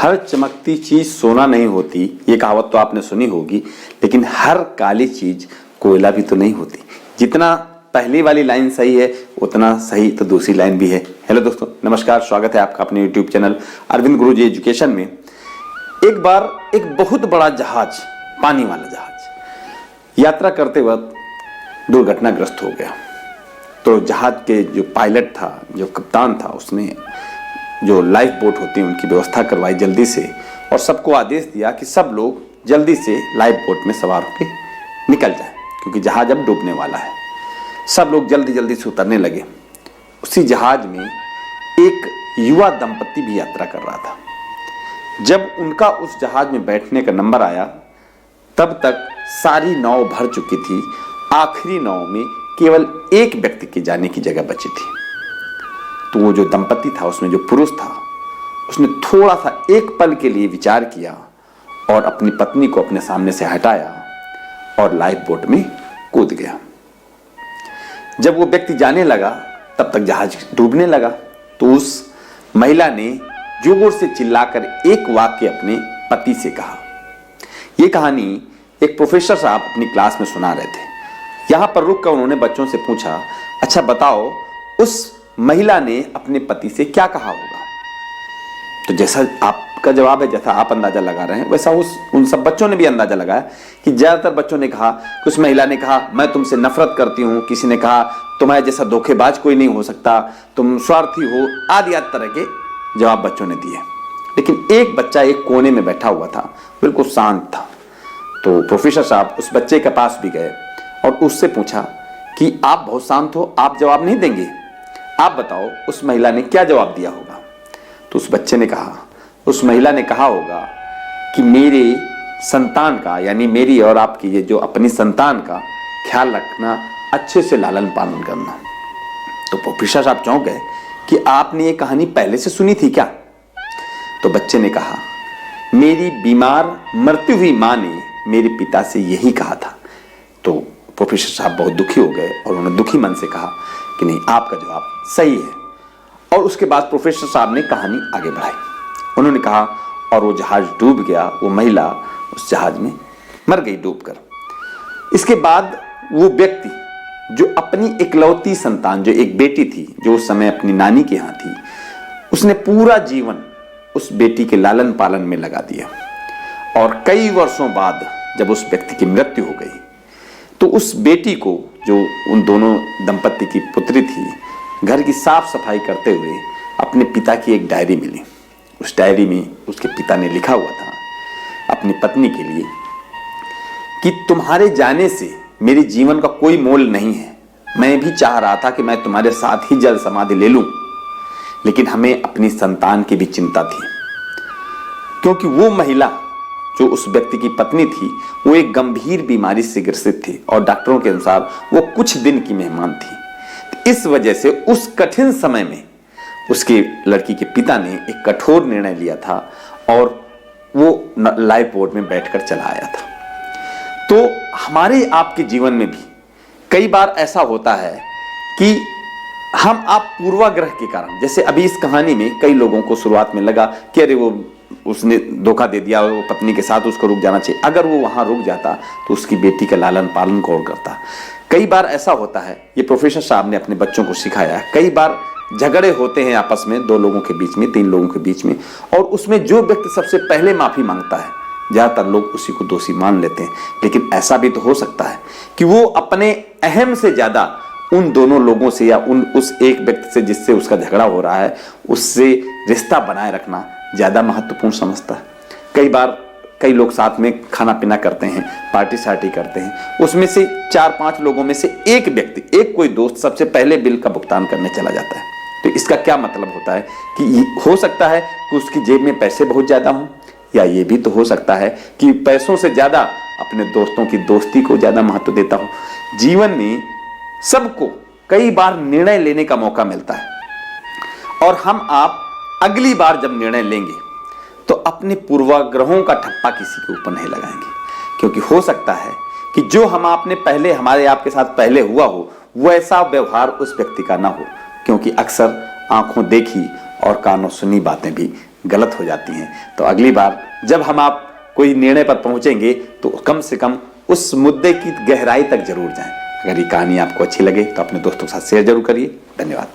हर चमकती चीज सोना नहीं होती, ये कहावत तो आपने सुनी होगी, लेकिन हर काली चीज कोयला भी तो नहीं होती। जितना पहली वाली लाइन सही है उतना सही तो दूसरी लाइन भी है। हेलो दोस्तों, नमस्कार, स्वागत है आपका अपने यूट्यूब चैनल अरविंद गुरुजी एजुकेशन में। एक बार एक बहुत बड़ा जहाज, पानी वाला जहाज, यात्रा करते वक्त दुर्घटनाग्रस्त हो गया। तो जहाज के जो पायलट था, जो कप्तान था, उसने जो लाइफ बोट होती है उनकी व्यवस्था करवाई जल्दी से, और सबको आदेश दिया कि सब लोग जल्दी से लाइफ बोट में सवार होकर निकल जाएं, क्योंकि जहाज अब डूबने वाला है। सब लोग जल्दी जल्दी से उतरने लगे। उसी जहाज में एक युवा दंपत्ति भी यात्रा कर रहा था। जब उनका उस जहाज में बैठने का नंबर आया, तब तक सारी नाव भर चुकी थी। आखिरी नाव में केवल एक व्यक्ति के जाने की जगह बची थी। तो वो जो दंपत्ति था, उसमें जो पुरुष था, उसने थोड़ा सा एक पल के लिए विचार किया और अपनी पत्नी को अपने सामने से हटाया और लाइफ बोट में कूद गया। जब वो व्यक्ति जाने लगा, तब तक जहाज डूबने लगा। तो उस महिला ने जोर से चिल्लाकर एक वाक्य अपने पति से कहा। यह कहानी एक प्रोफेसर साहब अपनी क्लास में सुना रहे थे। यहां पर रुककर उन्होंने बच्चों से पूछा, अच्छा बताओ, उस महिला ने अपने पति से क्या कहा होगा? तो जैसा आपका जवाब है, जैसा आप अंदाजा लगा रहे हैं, वैसा उन सब बच्चों ने भी अंदाजा लगाया कि ज्यादातर बच्चों ने कहा, कुछ महिला ने कहा मैं तुमसे नफरत करती हूं, किसी ने कहा तुम्हारे जैसा धोखेबाज कोई नहीं हो सकता, तुम स्वार्थी हो, आदि आदि तरह के जवाब बच्चों ने दिए। लेकिन एक बच्चा एक कोने में बैठा हुआ था, बिल्कुल शांत था। तो प्रोफेसर साहब उस बच्चे के पास भी गए और उससे पूछा कि आप बहुत शांत हो, आप जवाब नहीं देंगे, आप बताओ उस महिला ने क्या जवाब दिया होगा? तो उस बच्चे ने कहा, उस महिला ने कहा होगा कि मेरे संतान का, यानी मेरी और आपकी ये जो अपनी संतान का ख्याल रखना, अच्छे से लालन पालन करना। तो प्रोफेसर साहब चौंक गए कि आपने ये कहानी पहले से सुनी थी क्या? तो बच्चे ने कहा, मेरी बीमार मरती हुई मां ने मेरे पिता से यही कहा था। तो प्रोफेसर साहब बहुत दुखी हो गए और उन्होंने दुखी मन से कहा कि नहीं, आपका जवाब सही है। और उसके बाद प्रोफेसर साहब ने कहानी आगे बढ़ाई। उन्होंने कहा, और वो जहाज डूब गया, वो महिला उस जहाज में मर गई डूबकर। इसके बाद वो व्यक्ति जो अपनी इकलौती संतान, जो एक बेटी थी, जो उस समय अपनी नानी के यहाँ थी, उसने पूरा जीवन उस बेटी के लालन पालन में लगा दिया। और कई वर्षों बाद जब उस व्यक्ति की मृत्यु हो गई, तो उस बेटी को, जो उन दोनों दंपत्ति की पुत्री थी, घर की साफ सफाई करते हुए अपने पिता की एक डायरी मिली। उस डायरी में उसके पिता ने लिखा हुआ था अपनी पत्नी के लिए कि तुम्हारे जाने से मेरे जीवन का कोई मोल नहीं है। मैं भी चाह रहा था कि मैं तुम्हारे साथ ही जल समाधि ले लूं, लेकिन हमें अपनी संतान की भी चिंता थी, क्योंकि वो महिला जो उस व्यक्ति की पत्नी थी, वो एक गंभीर बीमारी से ग्रसित थी और डॉक्टरों के अनुसार वो कुछ दिन की मेहमान थी। तो इस वजह से उस कठिन समय में उसकी लड़की के पिता ने एक कठोर निर्णय लिया था और वो लाइफ बोट में बैठकर चला आया था। तो हमारे आपके जीवन में भी कई बार ऐसा होता है कि हम आप पूर्वाग्रह के कारण, जैसे अभी इस कहानी में कई लोगों को शुरुआत में लगा कि अरे वो उसने धोखा दे दिया, वो पत्नी के साथ उसको रुक जाना चाहिए। अगर वो वहां रुक जाता तो उसकी बेटी का लालन पालन कौन करता? कई बार ऐसा होता है, ये प्रोफेसर साहब ने अपने बच्चों को सिखाया है। कई बार झगड़े होते हैं आपस में, दो लोगों के बीच में, तीन लोगों के बीच में, और उसमें जो व्यक्ति सबसे पहले माफी मांगता है, ज्यादातर लोग उसी को दोषी मान लेते हैं। लेकिन ऐसा भी तो हो सकता है कि वो अपने अहम से ज्यादा उन दोनों लोगों से या उस एक व्यक्ति से जिससे उसका झगड़ा हो रहा है, उससे रिश्ता बनाए रखना ज्यादा महत्वपूर्ण समझता है। कई बार कई लोग साथ में खाना पीना करते हैं, पार्टी सार्टी करते हैं, उसमें से 4-5 लोगों में से एक व्यक्ति, एक कोई दोस्त सबसे पहले बिल का भुगतान करने चला जाता है। तो इसका क्या मतलब होता है कि हो सकता है कि उसकी जेब में पैसे बहुत ज्यादा हों, या ये भी तो हो सकता है कि पैसों से ज्यादा अपने दोस्तों की दोस्ती को ज्यादा महत्व देता हो। जीवन में सबको कई बार निर्णय लेने का मौका मिलता है, और हम आप अगली बार जब निर्णय लेंगे तो अपने पूर्वाग्रहों का ठप्पा किसी के ऊपर नहीं लगाएंगे, क्योंकि हो सकता है कि जो हम आपने पहले हमारे आपके साथ पहले हुआ हो, वैसा व्यवहार उस व्यक्ति का ना हो, क्योंकि अक्सर आंखों देखी और कानों सुनी बातें भी गलत हो जाती हैं। तो अगली बार जब हम आप कोई निर्णय पर पहुंचेंगे तो कम से कम उस मुद्दे की गहराई तक जरूर जाएं। अगर ये कहानी आपको अच्छी लगे तो अपने दोस्तों के साथ शेयर जरूर करिए। धन्यवाद।